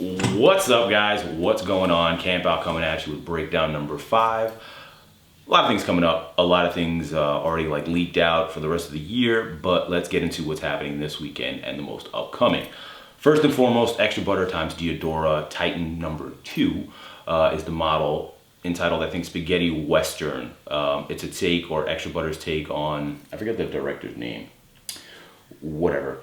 What's up, guys? What's going on? Camp out coming at you with breakdown number 5. A lot of things coming up, a lot of things already like leaked out for the rest of the year, but let's get into what's happening this weekend and the most upcoming. First and foremost, Extra Butter times Diodora Titan number 2 is the model, entitled, I think, Spaghetti Western. It's a take, or Extra Butter's take on, I forget the director's name, whatever,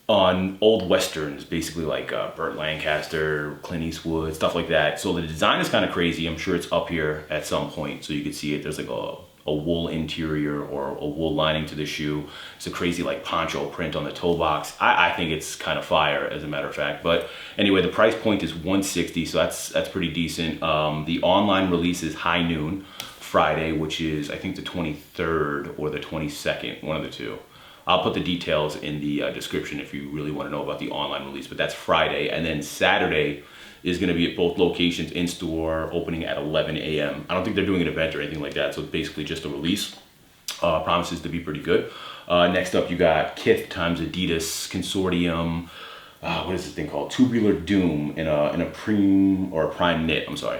on old westerns, basically like Burt Lancaster, Clint Eastwood, stuff like that. So the design is kind of crazy. I'm sure it's up here at some point so you can see it. There's like a wool interior or a wool lining to the shoe. It's a crazy like poncho print on the toe box. I think it's kind of fire, as a matter of fact. But anyway, the price point is $160, so that's pretty decent. The online release is high noon Friday, which is I think the 23rd or the 22nd, one of the two. I'll put the details in the description if you really want to know about the online release, but that's Friday. And then Saturday is going to be at both locations in store, opening at 11 a.m. I don't think they're doing an event or anything like that, so it's basically just a release. Promises to be pretty good. Next up, you got Kith times Adidas Consortium. What is this thing called? Tubular Doom in a prime knit, I'm sorry.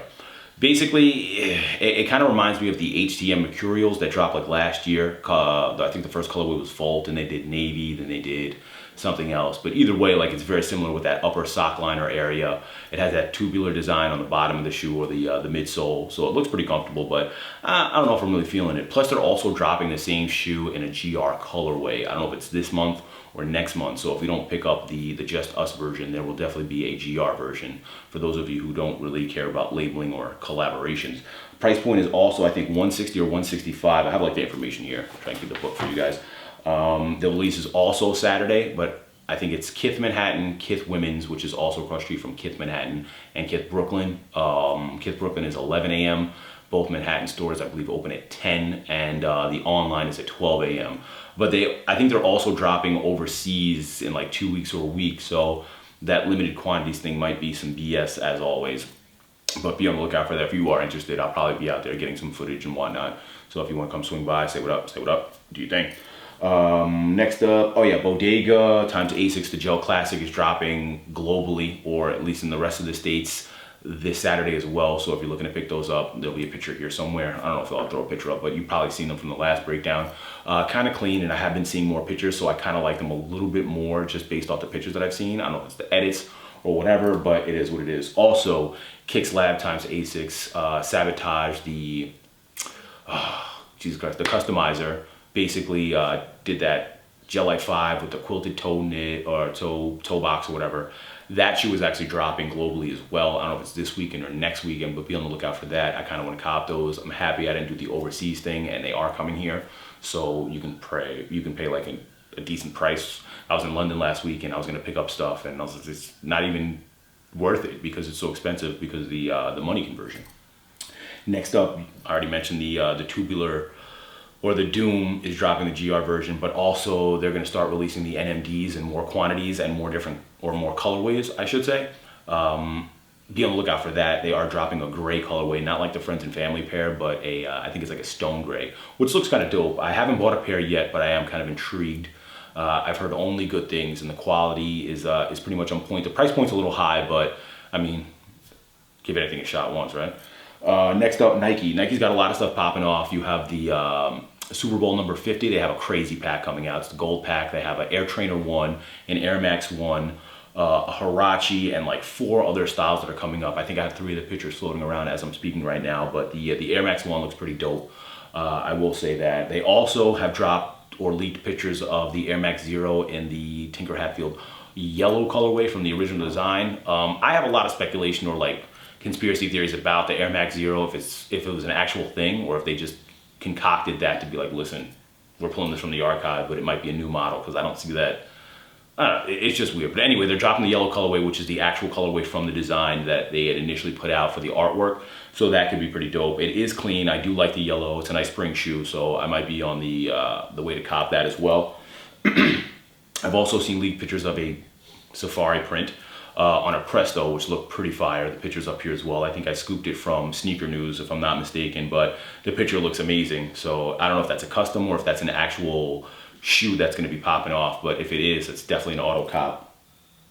Basically, it kind of reminds me of the HTM Mercurials that dropped like last year. I think the first colorway was Volt, and they did Navy, then they did something else. But either way, like, it's very similar with that upper sock liner area. It has that tubular design on the bottom of the shoe, or the midsole, so it looks pretty comfortable, but I don't know if I'm really feeling it. Plus, they're also dropping the same shoe in a GR colorway. I don't know if it's this month or next month, so if we don't pick up the Just Us version, there will definitely be a GR version for those of you who don't really care about labeling or collaborations. Price point is also, I think, $160 or $165. I have like the information here. I'll try and get the book for you guys. The release is also Saturday, but I think it's Kith Manhattan, Kith Women's, which is also across the street from Kith Manhattan, and Kith Brooklyn. Kith Brooklyn is 11 a.m. Both Manhattan stores, I believe, open at 10, and the online is at 12 a.m. But I think they're also dropping overseas in like 2 weeks or a week, so that limited quantities thing might be some BS as always. But be on the lookout for that. If you are interested, I'll probably be out there getting some footage and whatnot. So if you want to come swing by, say what up, do your thing. Next up, oh yeah, Bodega times Asics, the Gel Classic, is dropping globally, or at least in the rest of the states, this Saturday as well. So if you're looking to pick those up, there'll be a picture here somewhere. I don't know if I'll throw a picture up, but you've probably seen them from the last breakdown. Kind of clean, and I have been seeing more pictures, so I kind of like them a little bit more just based off the pictures that I've seen. I don't know if it's the edits or whatever, but it is what it is. Also, Kicks Lab times Asics, Sabotage, the Jesus Christ, the customizer, basically did that Gel 5 with the quilted toe knit or toe box or whatever. That shoe is actually dropping globally as well. I don't know if it's this weekend or next weekend, but be on the lookout for that. I kind of want to cop those. I'm happy I didn't do the overseas thing, and they are coming here, so you can pay like a decent price. I was in London last week, and I was going to pick up stuff, and I was like, it's not even worth it because it's so expensive because of the money conversion. Next up, I already mentioned the tubular, or the Doom, is dropping the GR version, but also they're going to start releasing the NMDs in more quantities and more different, or more colorways, I should say. Be on the lookout for that. They are dropping a gray colorway, not like the Friends and Family pair, but I think it's like a stone gray, which looks kind of dope. I haven't bought a pair yet, but I am kind of intrigued. I've heard only good things, and the quality is pretty much on point. The price point's a little high, but I mean, give anything a shot once, right? Next up, Nike. Nike's got a lot of stuff popping off. You have the Super Bowl number 50. They have a crazy pack coming out. It's the gold pack. They have an Air Trainer 1, an Air Max 1, a Huarache, and like 4 other styles that are coming up. I think I have 3 of the pictures floating around as I'm speaking right now, but the Air Max 1 looks pretty dope. I will say that. They also have dropped or leaked pictures of the Air Max 0 in the Tinker Hatfield yellow colorway from the original design. I have a lot of speculation or like conspiracy theories about the Air Max 0, if it was an actual thing, or if they just concocted that to be like, listen, we're pulling this from the archive, but it might be a new model, because I don't see that. I don't know, it's just weird. But anyway, they're dropping the yellow colorway, which is the actual colorway from the design that they had initially put out for the artwork, so that could be pretty dope. It is clean. I do like the yellow. It's a nice spring shoe, so I might be on the way to cop that as well. I've also seen leaked pictures of a safari print on a Presto, which looked pretty fire. The picture's up here as well. I think I scooped it from Sneaker News, if I'm not mistaken, but the picture looks amazing. So I don't know if that's a custom or if that's an actual shoe that's going to be popping off, but if it is, it's definitely an auto cop.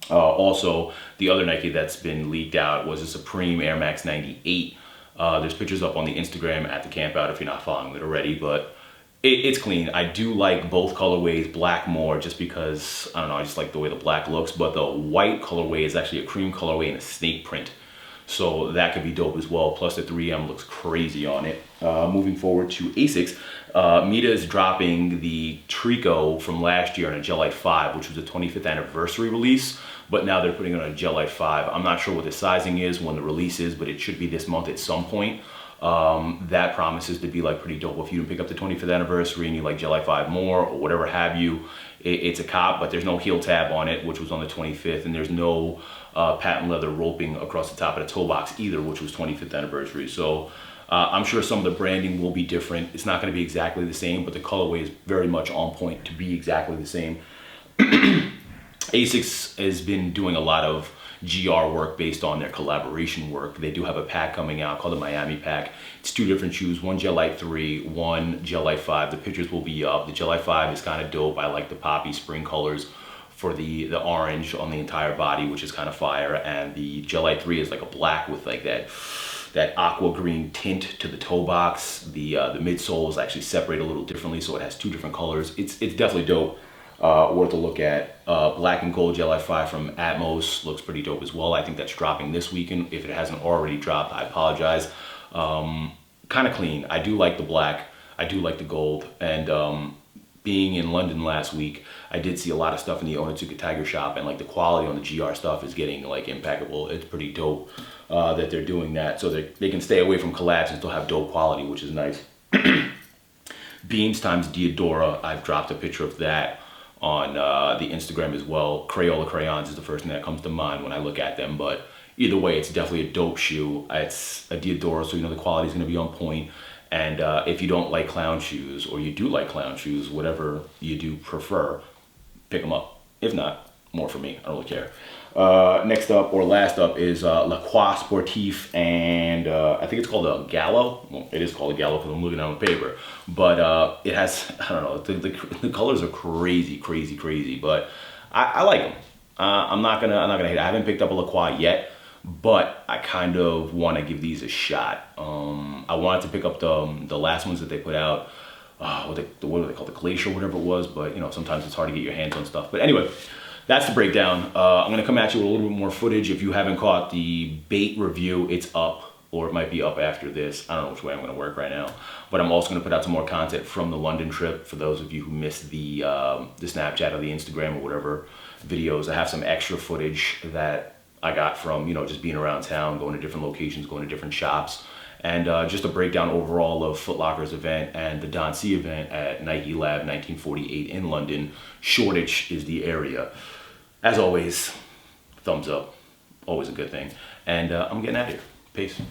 Also, the other Nike that's been leaked out was a Supreme Air Max 98. There's pictures up on the Instagram at the camp out if you're not following it already, but it's clean. I do like both colorways, black more, just because, I don't know, I just like the way the black looks, but the white colorway is actually a cream colorway and a snake print. So that could be dope as well. Plus the 3M looks crazy on it. Moving forward to Asics, Mita is dropping the Trico from last year on a Gel Light 5, which was a 25th anniversary release, but now they're putting it on a Gel Light 5. I'm not sure what the sizing is, when the release is, but it should be this month at some point. That promises to be like pretty dope. If you didn't pick up the 25th anniversary and you like Gel Light 5 more or whatever have you, it's a cop, but there's no heel tab on it, which was on the 25th, and there's no patent leather roping across the top of the toe box either, which was 25th anniversary. So I'm sure some of the branding will be different. It's not going to be exactly the same, but the colorway is very much on point to be exactly the same. Asics has been doing a lot of GR work based on their collaboration work. They do have a pack coming out called the Miami pack. It's two different shoes, one Gel Light 3, one Gel Light 5. The pictures will be up. The Gel Light 5 is kind of dope. I like the poppy spring colors for the orange on the entire body, which is kind of fire. And the Gel Light 3 is like a black with like that aqua green tint to the toe box. The midsole is actually separated a little differently, so it has two different colors. It's definitely dope. Worth a look at. Black and gold Gel Light 5 from Atmos looks pretty dope as well. I think that's dropping this weekend. If it hasn't already dropped, I apologize. Kind of clean. I do like the black. I do like the gold. And being in London last week, I did see a lot of stuff in the Onitsuka Tiger shop, and like the quality on the GR stuff is getting like impeccable. It's pretty dope that they're doing that, so they can stay away from collabs and still have dope quality, which is nice. Beams times Diodora, I've dropped a picture of that on the Instagram as well. Crayola crayons is the first thing that comes to mind when I look at them, but either way, it's definitely a dope shoe. It's a Diodora, so you know the quality is going to be on point. And if you don't like clown shoes, or you do like clown shoes, whatever you do prefer, pick them up. If not, more for me. I don't really care. Next up, or last up, is La Croix Sportif, and I think it's called a Gallo. Well, it is called a Gallo because I'm looking on the paper. But it has, I don't know, the colors are crazy, crazy, crazy. But I like them. I'm not gonna hate it. I haven't picked up a La Croix yet, but I kind of want to give these a shot. I wanted to pick up the last ones that they put out. What are they called? The Glacier, whatever it was. But you know, sometimes it's hard to get your hands on stuff. But anyway, that's the breakdown. I'm gonna come at you with a little bit more footage. If you haven't caught the bait review, it's up, or it might be up after this. I don't know which way I'm gonna work right now. But I'm also gonna put out some more content from the London trip for those of you who missed the Snapchat or the Instagram or whatever videos. I have some extra footage that I got from, you know, just being around town, going to different locations, going to different shops, and just a breakdown overall of Foot Locker's event and the Don C event at Nike Lab 1948 in London. Shoreditch is the area. As always, thumbs up, always a good thing. And I'm getting out of here. Peace.